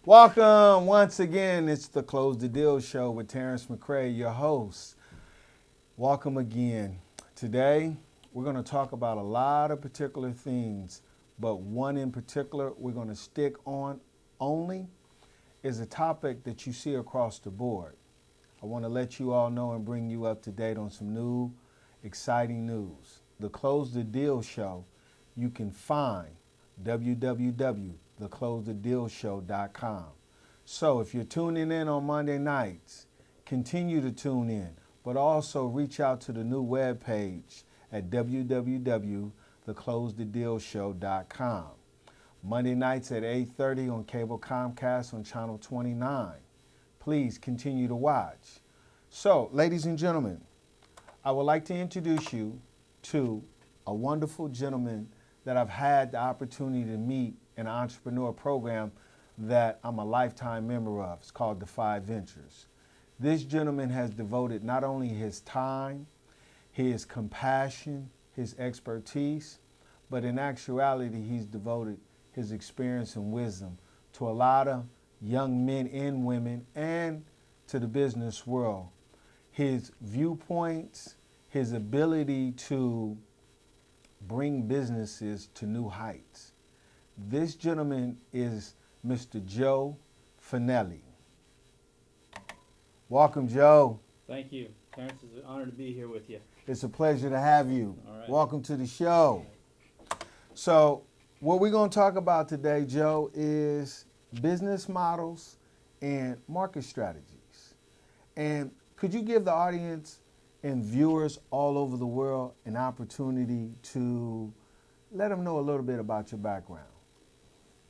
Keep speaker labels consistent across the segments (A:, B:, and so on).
A: Welcome once again. It's the Close the Deal Show with Terrence McCray, your host. Welcome again. Today, we're going to talk about a lot of particular things, but one in particular we're going to stick on only is a topic that you see across the board. I want to let you all know and bring you up to date on some new, exciting news. The Close the Deal Show, you can find www.theclosethedealshow.com. So if you're tuning in on Monday nights, continue to tune in, but also reach out to the new webpage at www.theclosethedealshow.com. Monday nights at 8:30 on cable Comcast on channel 29. Please continue to watch. So, ladies and gentlemen, I would like to introduce you to a wonderful gentleman that I've had the opportunity to meet in an entrepreneur program that I'm a lifetime member of. It's called Defy Ventures. This gentleman has devoted not only his time, his compassion, his expertise, but in actuality, he's devoted his experience and wisdom to a lot of young men and women and to the business world. His viewpoints, his ability to bring businesses to new heights. This gentleman is Mr. Joe Finelli. Welcome, Joe.
B: Thank you. Terrence, it's an honor to be here with you.
A: It's a pleasure to have you.
B: All right.
A: Welcome to the show. So, what we're going to talk about today, Joe, is business models and market strategies. And could you give the audience and viewers all over the world an opportunity to let them know a little bit about your background?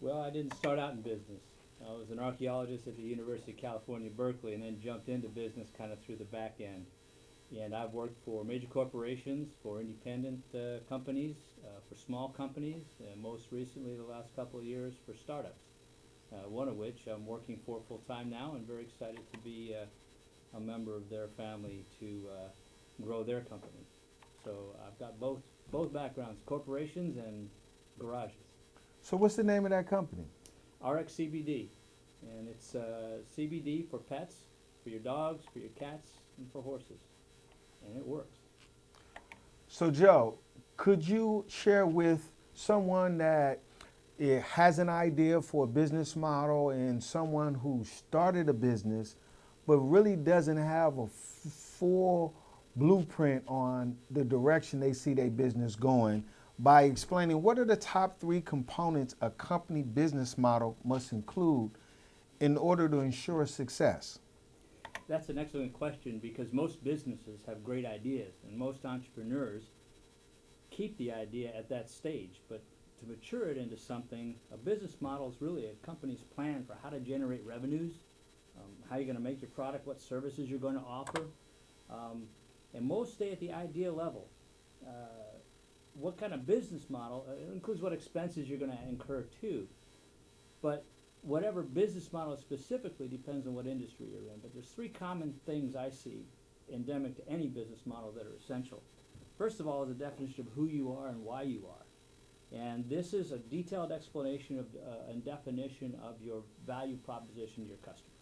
B: Well, I didn't start out in business. I was an archaeologist at the University of California, Berkeley, and then jumped into business kind of through the back end. And I've worked for major corporations, for independent companies, for small companies, and most recently the last couple of years for startups, one of which I'm working for full time now and very excited to be a member of their family to grow their company. So I've got both backgrounds, corporations and garages.
A: So, what's the name of that company?
B: RX CBD, and it's CBD for pets, for your dogs, for your cats, and for horses, and it works.
A: So, Joe, could you share with someone that has an idea for a business model and someone who started a business but really doesn't have a full blueprint on the direction they see their business going by explaining what are the top 3 components a company business model must include in order to ensure success?
B: That's an excellent question because most businesses have great ideas, and most entrepreneurs keep the idea at that stage. But to mature it into something, a business model is really a company's plan for how to generate revenues, how you're going to make your product, what services you're going to offer. And most stay at the idea level. What kind of business model includes what expenses you're going to incur too. But whatever business model specifically depends on what industry you're in. But there's 3 common things I see endemic to any business model that are essential. First of all is a definition of who you are and why you are. And this is a detailed explanation of and definition of your value proposition to your customer.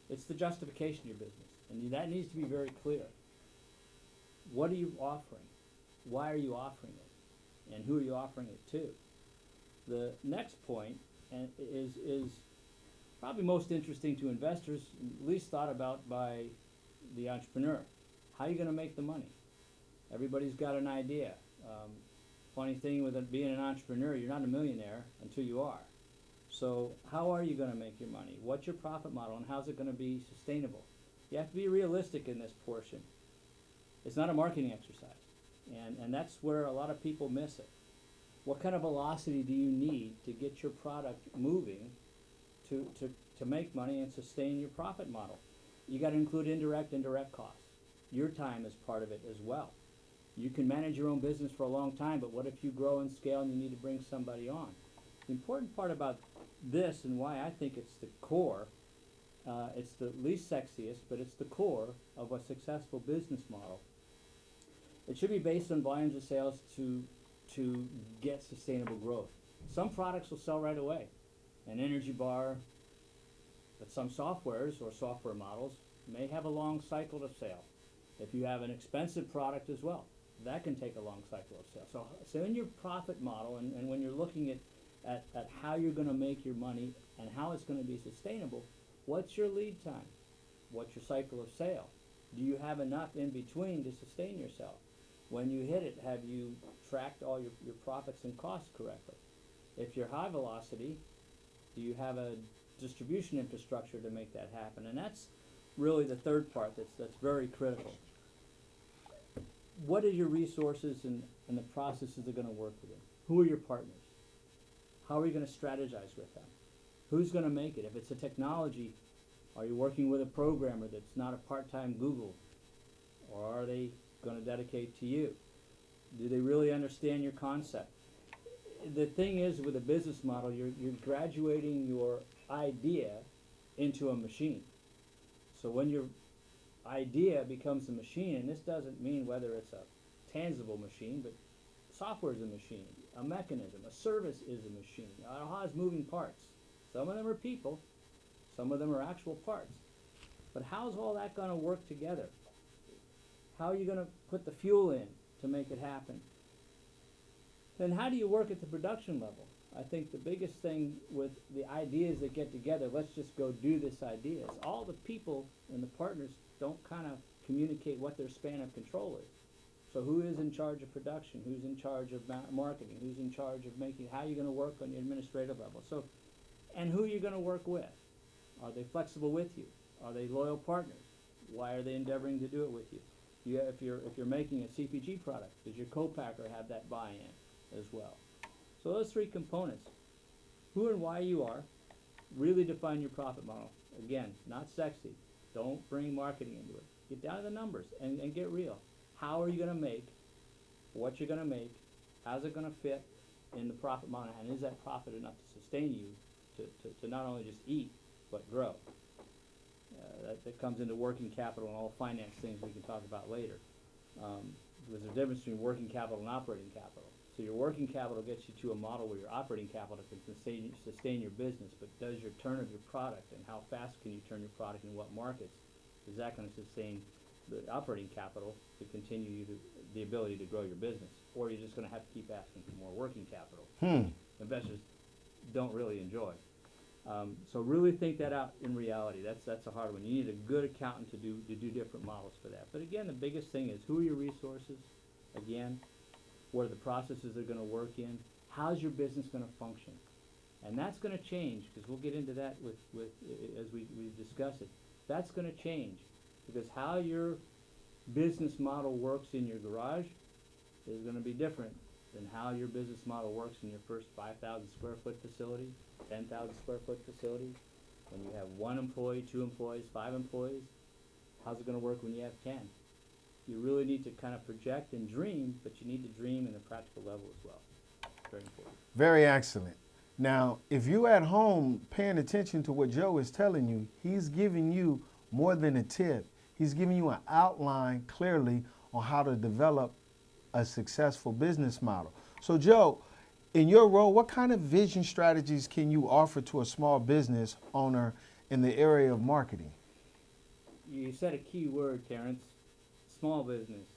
B: It's the justification of your business, and that needs to be very clear. What are you offering? Why are you offering it? And who are you offering it to? The next point is probably most interesting to investors, least thought about by the entrepreneur. How are you going to make the money? Everybody's got an idea. Funny thing with it being an entrepreneur, you're not a millionaire until you are. So how are you going to make your money? What's your profit model and how's it going to be sustainable? You have to be realistic in this portion. It's not a marketing exercise. And that's where a lot of people miss it. What kind of velocity do you need to get your product moving to make money and sustain your profit model? You got to include indirect and direct costs. Your time is part of it as well. You can manage your own business for a long time, but what if you grow and scale and you need to bring somebody on? The important part about this and why I think it's the core, it's the least sexiest, but it's the core of a successful business model. It should be based on volumes of sales to get sustainable growth. Some products will sell right away. an energy bar, but some softwares or software models may have a long cycle of sale. If you have an expensive product as well, that can take a long cycle of sale. So in your profit model, and when you're looking at how you're going to make your money and how it's going to be sustainable, what's your lead time? What's your cycle of sale? Do you have enough in between to sustain yourself? When you hit it, have you tracked all your profits and costs correctly? If you're high velocity, do you have a distribution infrastructure to make that happen? And that's really the third part that's very critical. What are your resources and the processes that are going to work with them? Who are your partners? How are you going to strategize with them? Who's going to make it? If it's a technology, are you working with a programmer that's not a part-time Google? Or are they going to dedicate to you? Do they really understand your concept? The thing is, with a business model, you're graduating your idea into a machine. So when your idea becomes a machine, and this doesn't mean whether it's a tangible machine, but software is a machine, a mechanism, a service is a machine. It all has moving parts. Some of them are people, some of them are actual parts. But how's all that going to work together? How are you going to put the fuel in to make it happen? Then how do you work at the production level? I think the biggest thing with the ideas that get together, let's just go do this idea, is all the people and the partners don't kind of communicate what their span of control is. So who is in charge of production? Who's in charge of marketing? Who's in charge of making, how are you going to work on the administrative level? So, and who are you going to work with? Are they flexible with you? Are they loyal partners? Why are they endeavoring to do it with you? If you're making a CPG product, does your co-packer have that buy-in as well? So those three components, who and why you are, really define your profit model. Again, not sexy. Don't bring marketing into it. Get down to the numbers and get real. How are you going to make what you're going to make? How's it going to fit in the profit model? And is that profit enough to sustain you to not only just eat, but grow? That comes into working capital and all finance things we can talk about later. There's a difference between working capital and operating capital. So your working capital gets you to a model where your operating capital can sustain your business, but does your turn of your product and how fast can you turn your product in what markets, is that going to sustain the operating capital to continue you the ability to grow your business? Or you're just going to have to keep asking for more working capital. Investors don't really enjoy. So really think that out in reality. That's a hard one. You need a good accountant to do different models for that. But again, the biggest thing is, who are your resources? Again, what are the processes they're going to work in? How's your business going to function? And that's going to change, because we'll get into that with as we discuss it. That's going to change, because how your business model works in your garage is going to be different than how your business model works in your first 5,000 square foot facility, 10,000 square foot facility, when you have 1 employee, 2 employees, 5 employees. How's it going to work when you have 10? You really need to kind of project and dream, but you need to dream in a practical level as well. Very important.
A: Very excellent. Now, if you at home paying attention to what Joe is telling you, he's giving you more than a tip. He's giving you an outline clearly on how to develop a successful business model. So Joe, in your role, what kind of vision strategies can you offer to a small business owner in the area of marketing?
B: You said a key word, Terrence. Small business.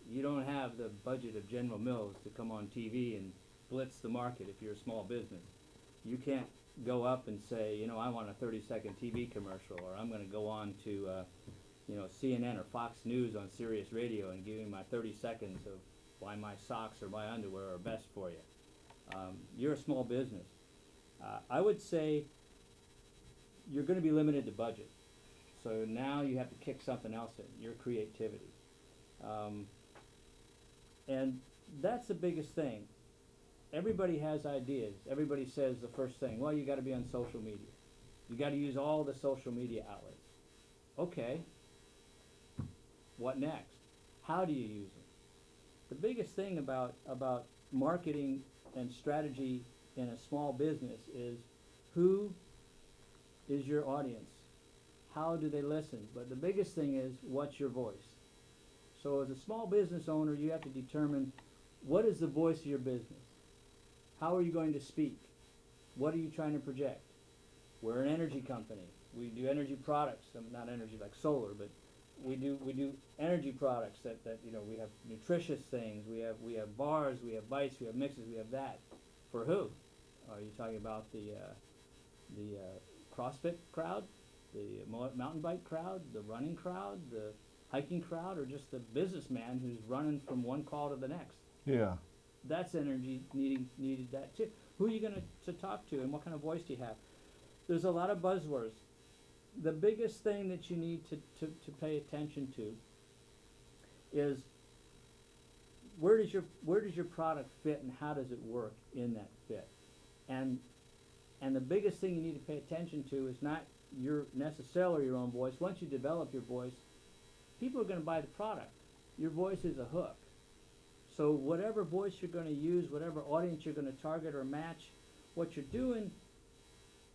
B: You don't have the budget of General Mills to come on TV and blitz the market if you're a small business. You can't go up and say, you know, I want a 30-second TV commercial, or I'm going to go on to, you know, CNN or Fox News on Sirius Radio and give you my 30 seconds of why my socks or my underwear are best for you. You're a small business. I would say you're going to be limited to budget. So now you have to kick something else in, your creativity. And that's the biggest thing. Everybody has ideas. Everybody says the first thing, well, you got to be on social media. You got to use all the social media outlets. Okay. What next? How do you use them? The biggest thing about marketing and strategy in a small business is, who is your audience? How do they listen? But the biggest thing is, what's your voice? So as a small business owner, you have to determine, what is the voice of your business? How are you going to speak? What are you trying to project? We're an energy company. We do energy products, not energy like solar, but we do energy products that you know, we have nutritious things. We have bars, we have bites, we have mixes, we have that. For who? Are you talking about the CrossFit crowd, the mountain bike crowd, the running crowd, the hiking crowd, or just the businessman who's running from one call to the next?
A: Yeah.
B: That's energy needed that too. Who are you going to talk to, and what kind of voice do you have? There's a lot of buzzwords. The biggest thing that you need to pay attention to is where does your product fit, and how does it work in that fit? And the biggest thing you need to pay attention to is not necessarily your own voice. Once you develop your voice, people are going to buy the product. Your voice is a hook. So whatever voice you're going to use, whatever audience you're going to target or match, what you're doing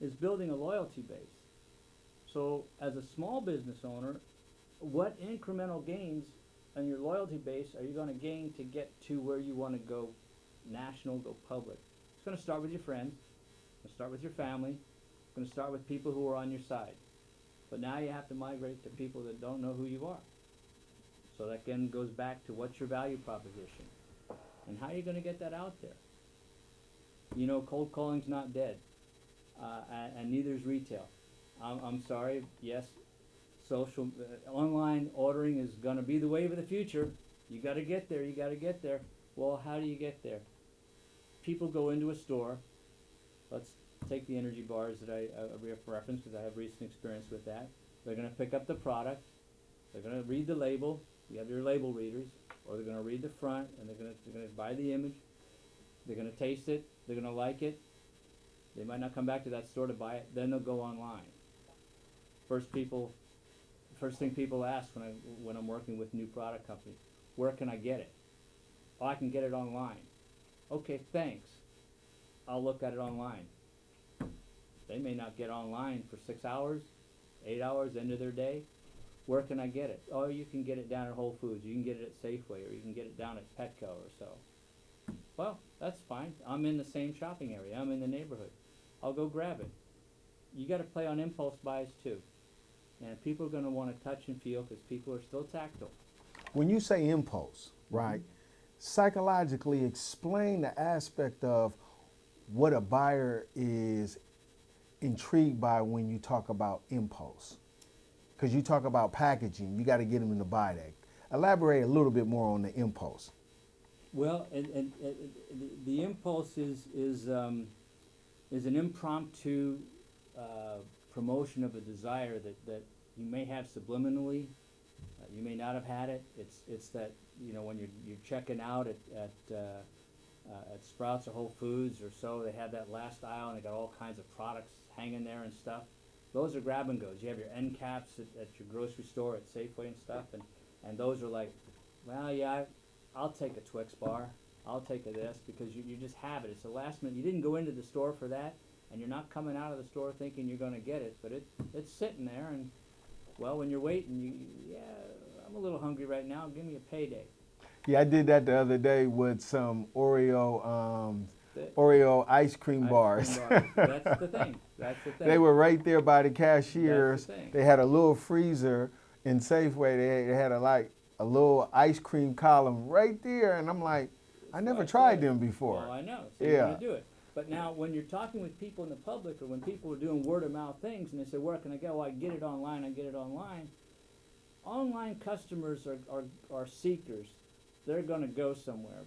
B: is building a loyalty base. So as a small business owner, what incremental gains on your loyalty base are you going to gain to get to where you want to go national, go public? It's going to start with your friends. It's going to start with your family. It's going to start with people who are on your side. But now you have to migrate to people that don't know who you are. So that again goes back to what's your value proposition and how are you going to get that out there. You know, cold calling's not dead, and neither is retail. I'm sorry, yes, online ordering is going to be the wave of the future. You got to get there, you got to get there. Well, how do you get there? People go into a store. Let's take the energy bars that I reference because I have recent experience with that. They're going to pick up the product. They're going to read the label. You have your label readers, or they're going to read the front, and they're going to buy the image. They're going to taste it. They're going to like it. They might not come back to that store to buy it. Then they'll go online. First thing people ask when I'm working with new product companies, where can I get it? Oh, I can get it online. Okay, thanks. I'll look at it online. They may not get online for 6 hours, 8 hours, end of their day. Where can I get it? Oh, you can get it down at Whole Foods. You can get it at Safeway, or you can get it down at Petco or so. Well, that's fine. I'm in the same shopping area. I'm in the neighborhood. I'll go grab it. You got to play on impulse buys too. And people are going to want to touch and feel because people are still tactile.
A: When you say impulse, right, psychologically explain the aspect of what a buyer is intrigued by when you talk about impulse. Because you talk about packaging, you got to get them to buy that. Elaborate a little bit more on the impulse.
B: Well, and the impulse is an impromptu promotion of a desire that you may have subliminally. You may not have had it. It's that, you know, when you're checking out at Sprouts or Whole Foods or so, they have that last aisle and they got all kinds of products hanging there and stuff. Those are grab and goes. You have your end caps at your grocery store, at Safeway and stuff, and those are like, well, yeah, I'll take a Twix bar. I'll take a this, because you just have it. It's the last minute. You didn't go into the store for that, and you're not coming out of the store thinking you're going to get it, but it's sitting there, and, well, when you're waiting, yeah, I'm a little hungry right now. Give me a payday.
A: Yeah, I did that the other day with some Oreo ice cream bars.
B: That's the thing. That's the thing.
A: They were right there by the cashiers.
B: That's the thing.
A: They had a little freezer in Safeway. They had a little ice cream column right there, and I'm like, I never tried them before.
B: Well, I know. So you're going to do it. But now when you're talking with people in the public, or when people are doing word of mouth things and they say, where can I go? I get it online. I get it online. Online customers are seekers. They're going to go somewhere,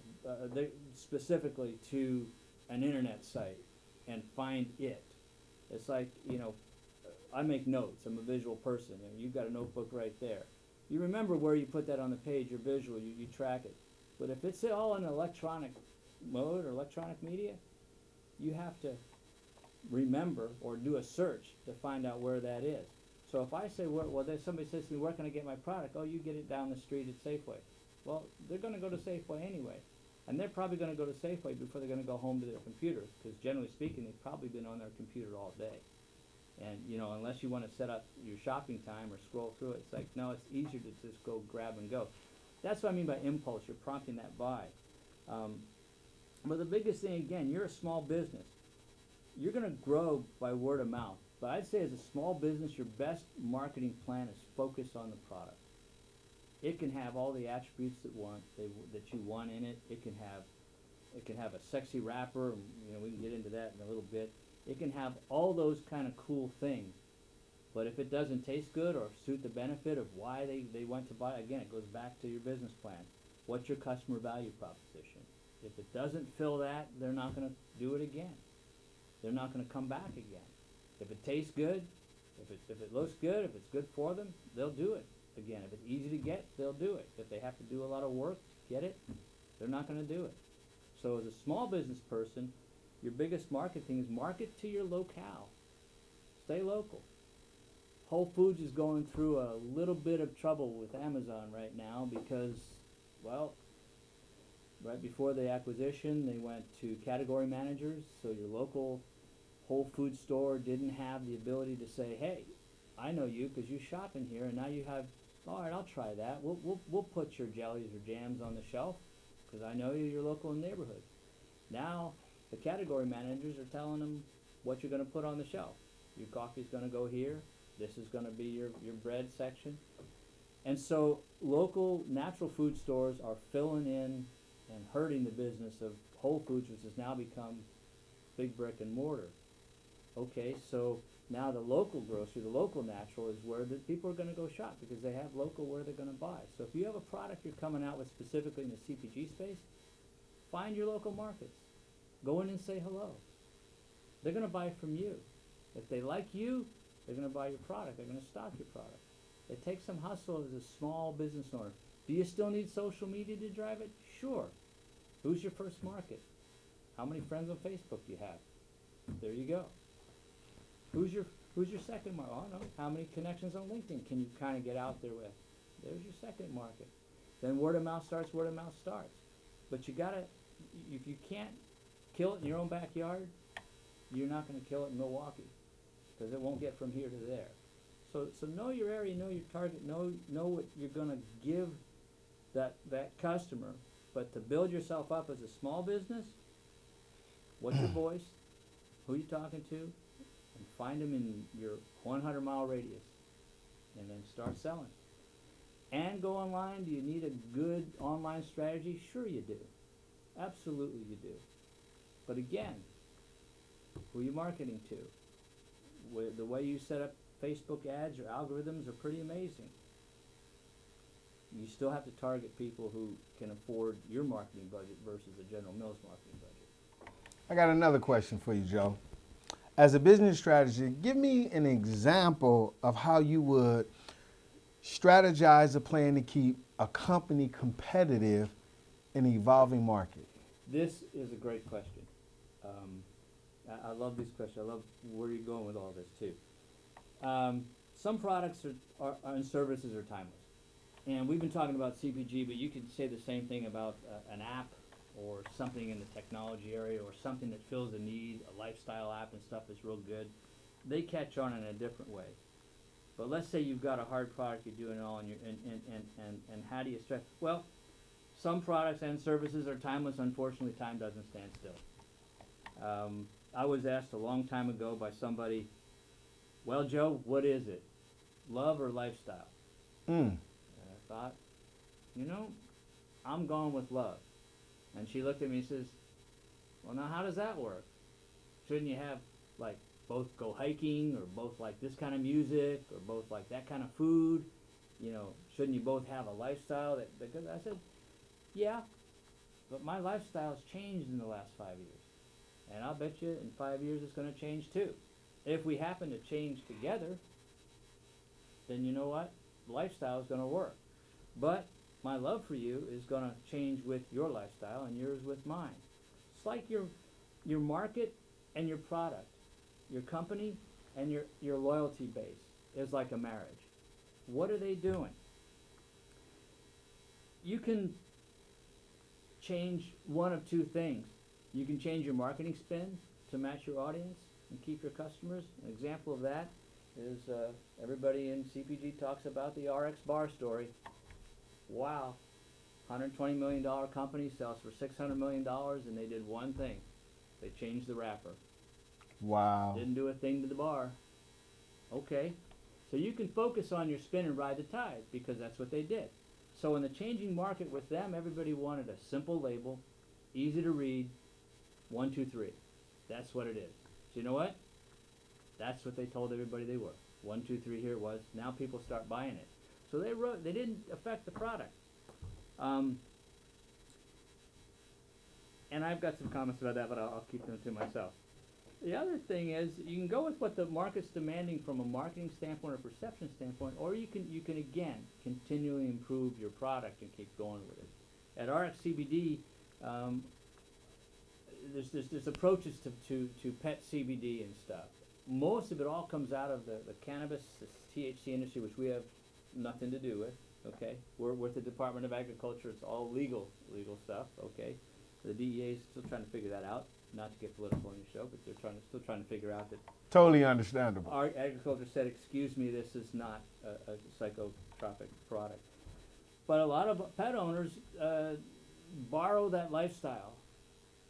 B: specifically to an internet site and find it. It's like, you know, I make notes. I'm a visual person, and you've got a notebook right there. You remember where you put that on the page. You're visual. You track it. But if it's all in electronic mode or electronic media, you have to remember or do a search to find out where that is. So if I say, well, somebody says to me, where can I get my product? Oh, you get it down the street at Safeway. Well, they're going to go to Safeway anyway. And they're probably going to go to Safeway before they're going to go home to their computer, because generally speaking, they've probably been on their computer all day. And, you know, unless you want to set up your shopping time or scroll through it, it's like, no, it's easier to just go grab and go. That's what I mean by impulse. You're prompting that buy. But the biggest thing, again, you're a small business. You're going to grow by word of mouth. But I'd say as a small business, your best marketing plan is focus on the product. It can have all the attributes that you want in it. It can have a sexy wrapper. You know, we can get into that in a little bit. It can have all those kind of cool things. But if it doesn't taste good or suit the benefit of why they went to buy, again, it goes back to your business plan. What's your customer value proposition? If it doesn't fill that, they're not going to do it again. They're not going to come back again. If it tastes good, if it looks good, if it's good for them, they'll do it again. If it's easy to get, they'll do it. If they have to do a lot of work to get it, they're not going to do it. So as a small business person, your biggest marketing is market to your locale. Stay local. Whole Foods is going through a little bit of trouble with Amazon right now because, well, right before the acquisition, they went to category managers, so your local Whole Foods store didn't have the ability to say, hey, I know you because you shop in here, and now you have, all right, I'll try that. We'll put your jellies or jams on the shelf because I know you're local in the neighborhood. Now the category managers are telling them what you're going to put on the shelf. Your coffee's going to go here. This is going to be your bread section. And so local natural food stores are filling in and hurting the business of Whole Foods, which has now become big brick and mortar. Okay, so now the local grocery, the local natural is where the people are going to go shop because they have local where they're going to buy. So if you have a product you're coming out with specifically in the CPG space, find your local markets. Go in and say hello. They're going to buy from you. If they like you, they're going to buy your product. They're going to stock your product. It takes some hustle as a small business owner. Do you still need social media to drive it? Sure. Who's your first market? How many friends on Facebook do you have? There you go. Who's your second market? Oh, no. How many connections on LinkedIn can you kind of get out there with? There's your second market. Then word of mouth starts. But you gotta, if you can't kill it in your own backyard, you're not going to kill it in Milwaukee because it won't get from here to there. So know your area, know your target, know what you're going to give that customer. But to build yourself up as a small business, what's your voice? Who are you talking to? And find them in your 100-mile radius, and then start selling. And go online. Do you need a good online strategy? Sure you do. Absolutely you do. But again, who are you marketing to? The way you set up Facebook ads or algorithms are pretty amazing. You still have to target people who can afford your marketing budget versus a General Mills marketing budget.
A: I got another question for you, Joe. As a business strategy, give me an example of how you would strategize a plan to keep a company competitive in an evolving market.
B: This is a great question. I love these questions. I love where you're going with all this too. Some products are and services are timeless. And we've been talking about CPG, but you could say the same thing about an app or something in the technology area or something that fills a need, a lifestyle app and stuff that's real good. They catch on in a different way. But let's say you've got a hard product, you're doing it all, and how do you stretch? Well, some products and services are timeless. Unfortunately, time doesn't stand still. I was asked a long time ago by somebody, well, Joe, what is it? Love or lifestyle? And I thought, I'm going with love. And she looked at me and says, well, now how does that work? Shouldn't you have, like, both go hiking or both like this kind of music or both like that kind of food? Shouldn't you both have a lifestyle? Because I said, yeah, but my lifestyle's changed in the last 5 years. And I'll bet you in 5 years it's going to change too. If we happen to change together, then you know what? Lifestyle is going to work. But my love for you is going to change with your lifestyle and yours with mine. It's like your market and your product, your company and your loyalty base is like a marriage. What are they doing? You can change one of two things. You can change your marketing spend to match your audience and keep your customers. An example of that is everybody in CPG talks about the RX bar story. Wow, $120 million company sells for $600 million, and they did one thing. They changed the wrapper.
A: Wow.
B: Didn't do a thing to the bar. Okay, so you can focus on your spin and ride the tide because that's what they did. So in the changing market with them, everybody wanted a simple label, easy to read, 1, 2, 3. That's what it is. So you know what? That's what they told everybody they were. 1, 2, 3. Here it was. Now people start buying it. So they wrote. They didn't affect the product. And I've got some comments about that, but I'll keep them to myself. The other thing is you can go with what the market's demanding from a marketing standpoint or perception standpoint, or you can again continually improve your product and keep going with it. At RxCBD, there's approaches to pet CBD and stuff. Most of it all comes out of the cannabis, the THC industry, which we have nothing to do with. Okay, we're with the Department of Agriculture. It's all legal stuff. Okay, the DEA is still trying to figure that out. Not to get political on your show, but they're still trying to figure out that
A: Totally understandable.
B: our agriculture said, "Excuse me, this is not a psychotropic product." But a lot of pet owners borrow that lifestyle,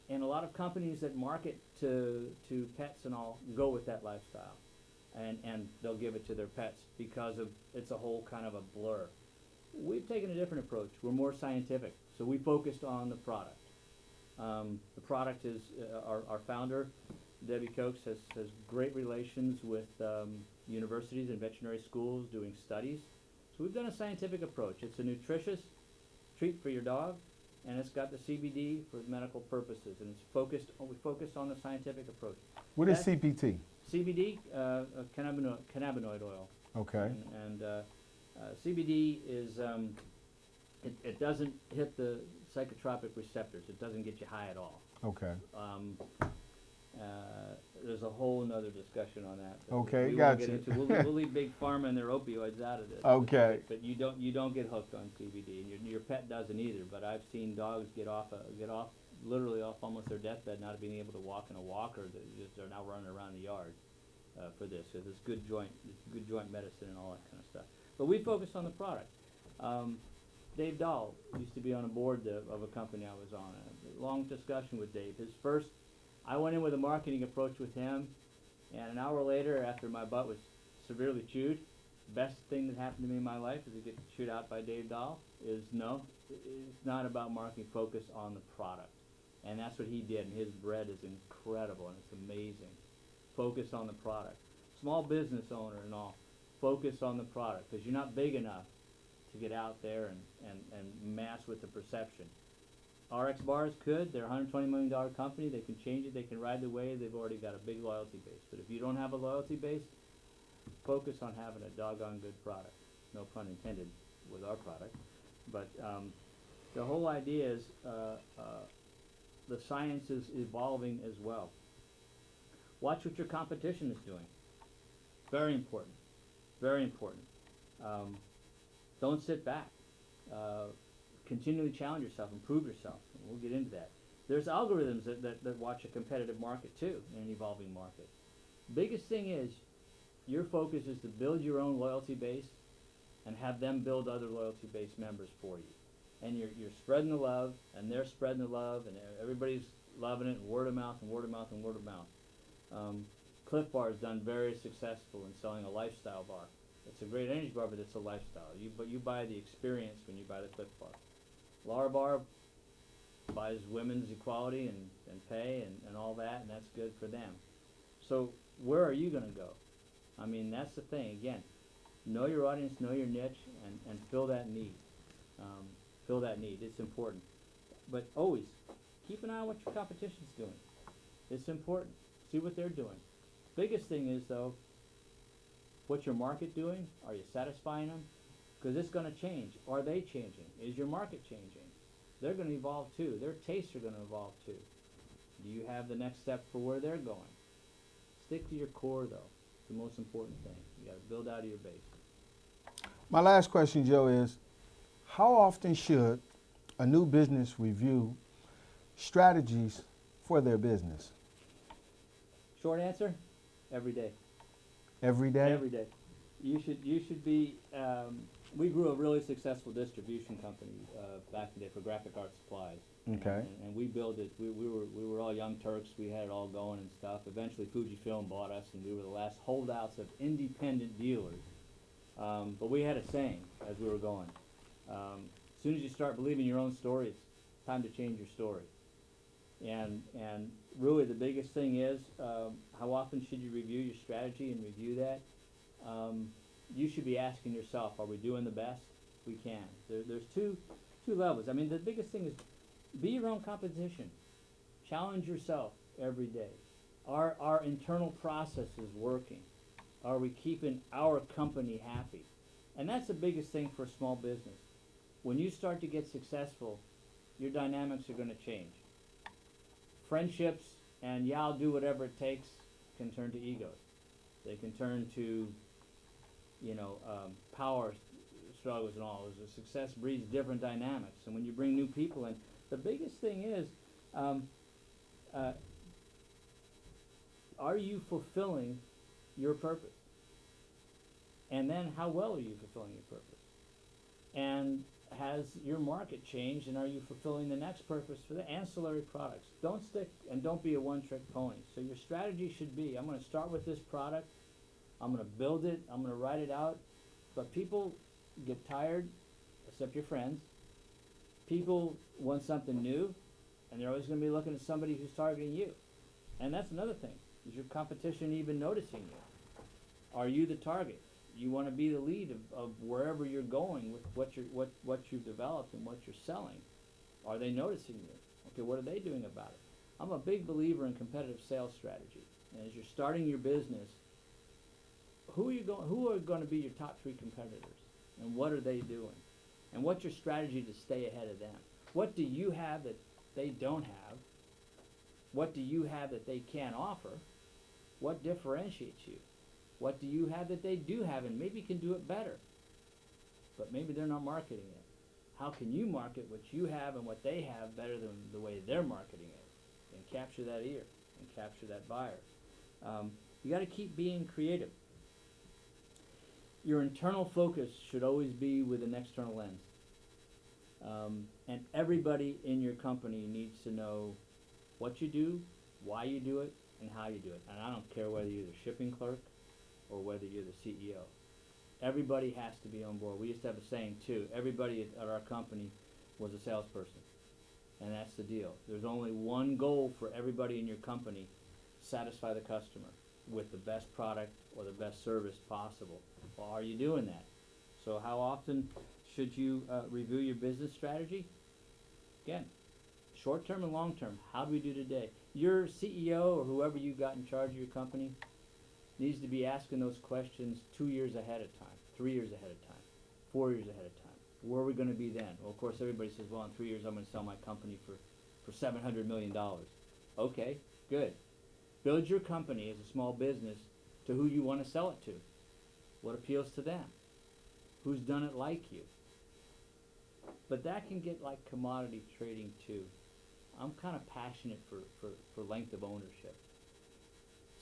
B: and a lot of companies that market to pets and all go with that lifestyle, and they'll give it to their pets because of it's a whole kind of a blur. We've taken a different approach. We're more scientific, so we focused on the product. The product is our founder, Debbie Coates, has great relations with universities and veterinary schools doing studies. So we've done a scientific approach. It's a nutritious treat for your dog, and it's got the CBD for medical purposes, and it's we focused on the scientific approach.
A: What is CPT?
B: CBD, cannabinoid oil.
A: Okay.
B: And CBD is it doesn't hit the psychotropic receptors. It doesn't get you high at all.
A: Okay.
B: There's a whole nother discussion on that.
A: Okay,
B: we won't
A: gotcha.
B: get into. We'll leave big pharma and their opioids out of this.
A: Okay.
B: But you don't get hooked on CBD, and your pet doesn't either. But I've seen dogs get off literally off almost their deathbed, not being able to walk in a walker. They're now running around the yard for this. So it's good joint medicine and all that kind of stuff. But we focus on the product. Dave Dahl used to be on a board of a company I was on. A long discussion with Dave. I went in with a marketing approach with him, and an hour later, after my butt was severely chewed, best thing that happened to me in my life is to get chewed out by Dave Dahl. It's not about marketing. Focus on the product, and that's what he did. And his bread is incredible, and it's amazing. Focus on the product. Small business owner and all, focus on the product because you're not big enough to get out there and mass with the perception. RX Bars could. They're a $120 million company. They can change it. They can ride the wave. They've already got a big loyalty base. But if you don't have a loyalty base, focus on having a doggone good product. No pun intended with our product. But the whole idea is the science is evolving as well. Watch what your competition is doing. Very important. Very important. Don't sit back. Continually challenge yourself, improve yourself. We'll get into that. There's algorithms that watch a competitive market too, in an evolving market. Biggest thing is your focus is to build your own loyalty base and have them build other loyalty base members for you. And you're spreading the love, and they're spreading the love, and everybody's loving it, and word of mouth, and word of mouth, and word of mouth. Cliff Bar has done very successful in selling a lifestyle bar. It's a great energy bar, but it's a lifestyle. But you buy the experience when you buy the Cliff Bar. Laura Bar buys women's equality and pay and all that, and that's good for them. So where are you going to go? I mean, that's the thing. Again, know your audience, know your niche, and fill that need. Fill that need. It's important. But always keep an eye on what your competition's doing. It's important. See what they're doing. Biggest thing is, though, what's your market doing? Are you satisfying them? Because it's going to change. Are they changing? Is your market changing? They're going to evolve too. Their tastes are going to evolve too. Do you have the next step for where they're going? Stick to your core, though. It's the most important thing. You got to build out of your base.
A: My last question, Joe, is how often should a new business review strategies for their business?
B: Short answer, every day.
A: Every day?
B: Every day. You should be, we grew a really successful distribution company back in the day for graphic art supplies.
A: Okay.
B: And we built it. We were all young Turks. We had it all going and stuff. Eventually, Fujifilm bought us, and we were the last holdouts of independent dealers. But we had a saying as we were going. As soon as you start believing your own story, it's time to change your story. And really the biggest thing is, how often should you review your strategy and review that? You should be asking yourself, are we doing the best we can? There's two levels. I mean, the biggest thing is be your own competition. Challenge yourself every day. Are our internal processes working? Are we keeping our company happy? And that's the biggest thing for a small business. When you start to get successful, your dynamics are going to change. Friendships and yeah, I'll do whatever it takes can turn to egos. They can turn to, power struggles and all. As a success breeds different dynamics. And when you bring new people in, the biggest thing is, are you fulfilling your purpose? And then how well are you fulfilling your purpose? And has your market changed, and are you fulfilling the next purpose for the ancillary products? Don't stick and don't be a one-trick pony. So your strategy should be, I'm going to start with this product, I'm going to build it, I'm going to write it out, but people get tired, except your friends. People want something new, and they're always going to be looking at somebody who's targeting you. And that's another thing. Is your competition even noticing you? Are you the target? You want to be the lead of wherever you're going with what you've developed and what you're selling. Are they noticing you? Okay, what are they doing about it? I'm a big believer in competitive sales strategy. And as you're starting your business, who are going to be your top 3 competitors? And what are they doing? And what's your strategy to stay ahead of them? What do you have that they don't have? What do you have that they can't offer? What differentiates you? What do you have that they do have and maybe can do it better? But maybe they're not marketing it. How can you market what you have and what they have better than the way they're marketing it? And capture that ear and capture that buyer. You got to keep being creative. Your internal focus should always be with an external lens. And everybody in your company needs to know what you do, why you do it, and how you do it. And I don't care whether you're the shipping clerk or whether you're the CEO. Everybody has to be on board. We used to have a saying too, everybody at our company was a salesperson. And that's the deal. There's only one goal for everybody in your company: satisfy the customer with the best product or the best service possible. Well, are you doing that? So how often should you review your business strategy? Again, short term and long term. How do we do today? Your CEO or whoever you got in charge of your company needs to be asking those questions 2 years ahead of time, 3 years ahead of time, 4 years ahead of time. Where are we going to be then? Well, of course, everybody says, well, in 3 years I'm going to sell my company for $700 million. Okay, good. Build your company as a small business to who you want to sell it to. What appeals to them? Who's done it like you? But that can get like commodity trading too. I'm kind of passionate for length of ownership.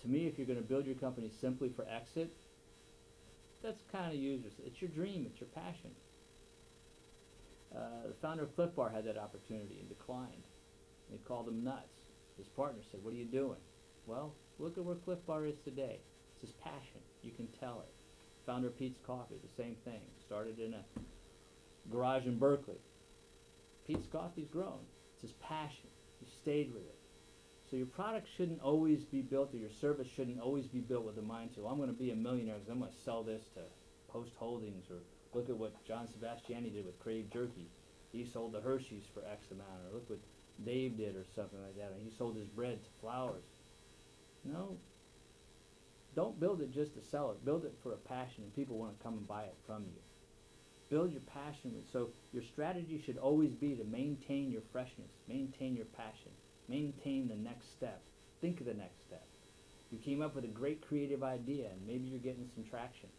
B: To me, if you're going to build your company simply for exit, that's kind of useless. It's your dream. It's your passion. The founder of Cliff Bar had that opportunity and declined. They called him nuts. His partner said, what are you doing? Well, look at where Cliff Bar is today. It's his passion. You can tell it. Founder of Pete's Coffee, the same thing. Started in a garage in Berkeley. Pete's Coffee's grown. It's his passion. He stayed with it. So your product shouldn't always be built, or your service shouldn't always be built with a mind to, I'm going to be a millionaire because I'm going to sell this to Post Holdings, or look at what John Sebastiani did with Crave Jerky. He sold the Hershey's for X amount, or look what Dave did or something like that, and he sold his bread to Flowers. No. Don't build it just to sell it. Build it for a passion, and people want to come and buy it from you. Build your passion with, so your strategy should always be to maintain your freshness, maintain your passion, maintain the next step. Think of the next step. You came up with a great creative idea, and maybe you're getting some traction.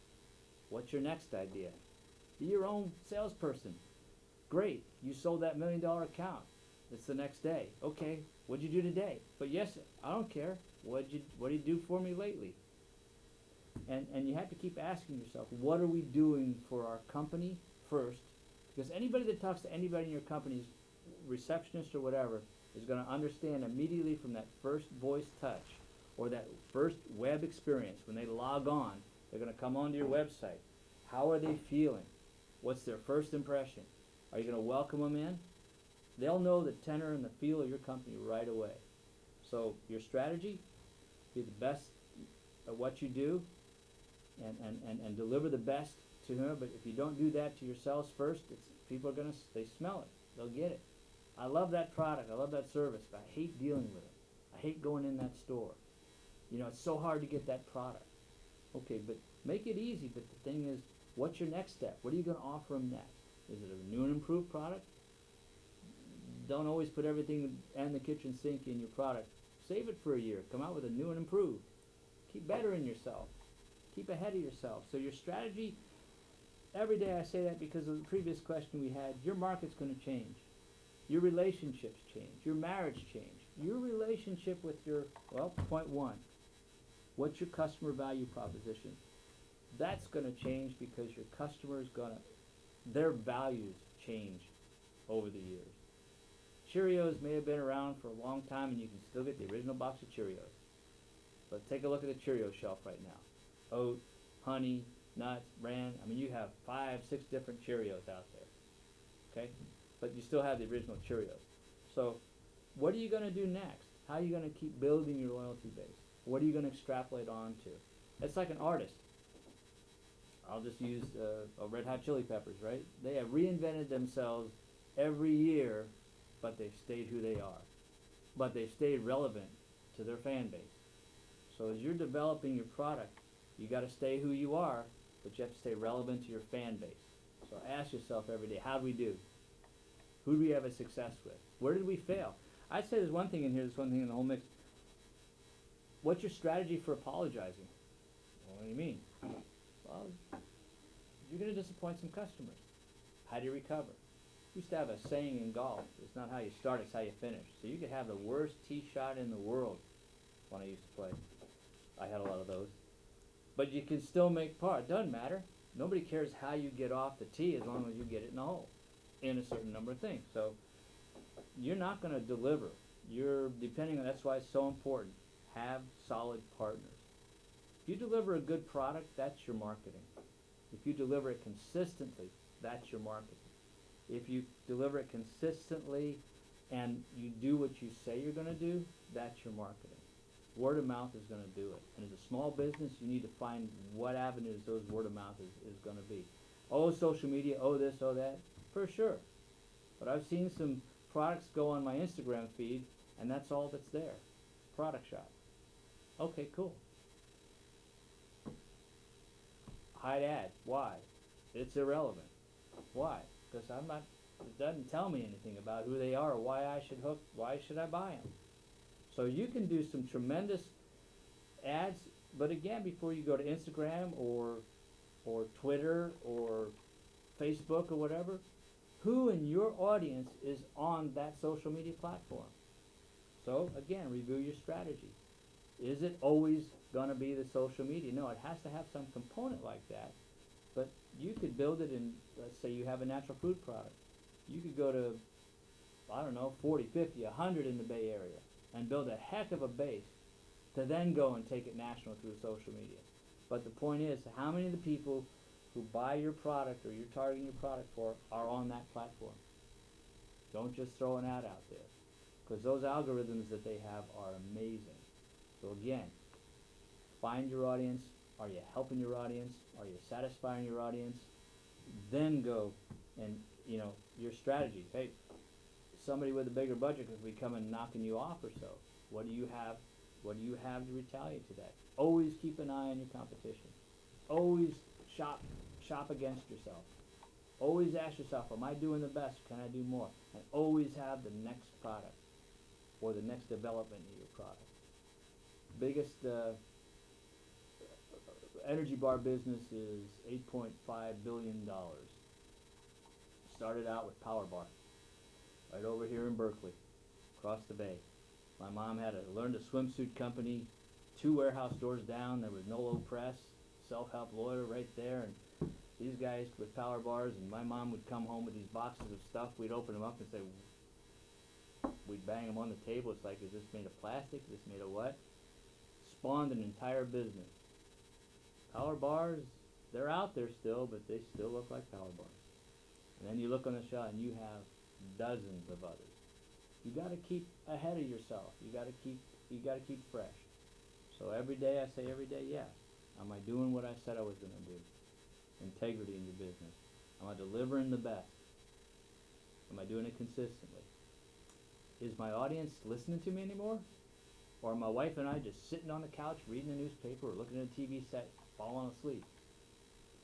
B: What's your next idea? Be your own salesperson. Great, you sold that $1 million account. It's the next day. Okay, what'd you do today? But yes, I don't care. What did you do for me lately? And you have to keep asking yourself, what are we doing for our company first? Because anybody that talks to anybody in your company is receptionist or whatever is going to understand immediately from that first voice touch or that first web experience when they log on. They're going to come onto your website. How are they feeling? What's their first impression? Are you going to welcome them in? They'll know the tenor and the feel of your company right away. So your strategy, be the best at what you do and deliver the best to whoever. But if you don't do that to yourselves first, people are going to, they smell it. They'll get it. I love that product. I love that service, but I hate dealing with it. I hate going in that store. You know, it's so hard to get that product. Okay, but make it easy. But the thing is, what's your next step? What are you going to offer them next? Is it a new and improved product? Don't always put everything and the kitchen sink in your product. Save it for a year. Come out with a new and improved. Keep bettering yourself. Keep ahead of yourself. So your strategy, every day I say that because of the previous question we had, your market's going to change. Your relationships change. Your marriage change. Your relationship with your, well, point one, what's your customer value proposition? That's going to change because your customer is going to, their values change over the years. Cheerios may have been around for a long time and you can still get the original box of Cheerios. But take a look at the Cheerio shelf right now. Oat, honey, nuts, bran. I mean, you have 5, 6 different Cheerios out there. Okay? But you still have the original Cheerios. So what are you going to do next? How are you going to keep building your loyalty base? What are you going to extrapolate onto? It's like an artist. I'll just use Red Hot Chili Peppers, right? They have reinvented themselves every year, but they've stayed who they are. But they've stayed relevant to their fan base. So as you're developing your product, you got to stay who you are, but you have to stay relevant to your fan base. So ask yourself every day, how do we do? Who do we have a success with? Where did we fail? I'd say there's one thing in here, there's one thing in the whole mix. What's your strategy for apologizing? Well, what do you mean? Well, you're going to disappoint some customers. How do you recover? We used to have a saying in golf, it's not how you start, it's how you finish. So you could have the worst tee shot in the world when I used to play. I had a lot of those. But you can still make par. It doesn't matter. Nobody cares how you get off the tee as long as you get it in the hole in a certain number of things. So you're not going to deliver. You're depending on, that's why it's so important. Have solid partners. If you deliver a good product, that's your marketing. If you deliver it consistently, that's your marketing. If you deliver it consistently and you do what you say you're going to do, that's your marketing. Word of mouth is going to do it. And as a small business, you need to find what avenues those word of mouth is going to be. Oh, social media, oh this, oh that, for sure. But I've seen some products go on my Instagram feed, and that's all that's there. Product shot. Okay, cool. Hide ad. Why? It's irrelevant. Why? Because I'm not, it doesn't tell me anything about who they are or why I should hook, why should I buy them? So you can do some tremendous ads, but again, before you go to Instagram or Twitter or Facebook or whatever, who in your audience is on that social media platform? So again, review your strategy. Is it always going to be the social media? No, it has to have some component like that. But you could build it in, let's say you have a natural food product. You could go to, I don't know, 40, 50, 100 in the Bay Area and build a heck of a base to then go and take it national through social media. But the point is, how many of the people who buy your product or you're targeting your product for are on that platform? Don't just throw an ad out there, because those algorithms that they have are amazing. So again, find your audience. Are you helping your audience? Are you satisfying your audience? Then go and, you know, your strategy. Hey, somebody with a bigger budget could be coming knocking you off or so. What do you have? What do you have to retaliate to that? Always keep an eye on your competition. Always shop against yourself. Always ask yourself, am I doing the best? Can I do more? And always have the next product or the next development of your product. Biggest energy bar business is $8.5 billion. Started out with Power Bar, right over here in Berkeley, across the bay. My mom had learned a swimsuit company, 2 warehouse doors down. There was Nolo Press, self-help lawyer right there, and these guys with Power Bars. And my mom would come home with these boxes of stuff. We'd open them up and say, we'd bang them on the table. It's like, is this made of plastic? Is this made of what? Spawned an entire business. Power bars, they're out there still, but they still look like power bars. And then you look on the shelf and you have dozens of others. You got to keep ahead of yourself. You got to keep fresh. So every day I say, every day, yeah. Am I doing what I said I was going to do? Integrity in your business. Am I delivering the best? Am I doing it consistently? Is my audience listening to me anymore? Or are my wife and I just sitting on the couch reading the newspaper or looking at a TV set, falling asleep?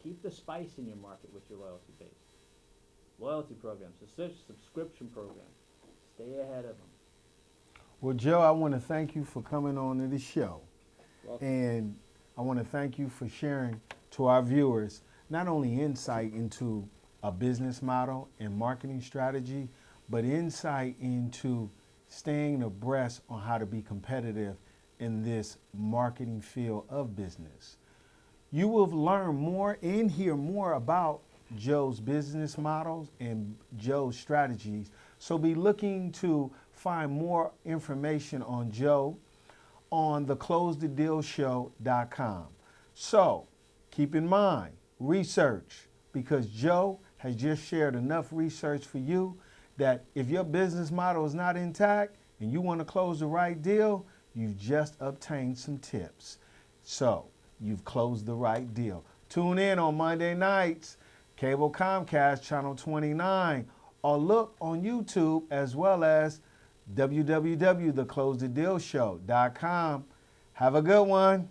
B: Keep the spice in your market with your loyalty base. Loyalty programs, subscription programs. Stay ahead of them.
A: Well, Joe, I want to thank you for coming on to the show.
B: Welcome.
A: And I want to thank you for sharing to our viewers not only insight into a business model and marketing strategy, but insight into staying abreast on how to be competitive in this marketing field of business. You will learn more and hear more about Joe's business models and Joe's strategies. So be looking to find more information on Joe on theclosethedealshow.com. So keep in mind, research, because Joe has just shared enough research for you that if your business model is not intact and you want to close the right deal, you've just obtained some tips. So you've closed the right deal. Tune in on Monday nights, Cable Comcast Channel 29, or look on YouTube as well as www.theclosethedealshow.com. Have a good one.